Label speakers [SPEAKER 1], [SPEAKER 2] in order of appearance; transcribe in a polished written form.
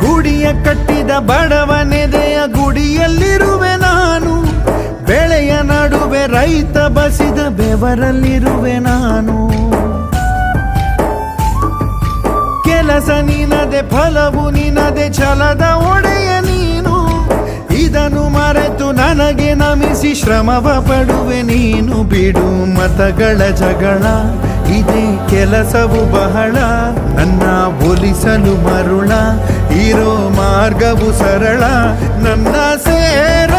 [SPEAKER 1] ಗುಡಿಯ ಕಟ್ಟಿದ ಬಡವನೆದೆಯ ಗುಡಿಯಲ್ಲಿರುವೆ ನಾನು, ಬೆಳೆಯ ನಡುವೆ ರೈತ ಬಸಿದ ಬೆವರಲ್ಲಿರುವೆ ನಾನು. ಕೆಲಸ ನಿನದೆ ಫಲವು ನಿನದೆ ಛಲದ ಒಡೆಯ ನೀನು, ಇದನ್ನು ಮರೆತು ನನಗೆ ನಮಿಸಿ ಶ್ರಮವ ಪಡುವೆ ನೀನು. ಬಿಡು ಮತಗಳ ಜಗಳ, ಇದೇ ಕೆಲಸವು ಬಹಳ, ನನ್ನ ಒಲಿಸಲು ಮರುಳ, ಇರೋ ಮಾರ್ಗವು ಸರಳ, ನನ್ನ ಸೇರ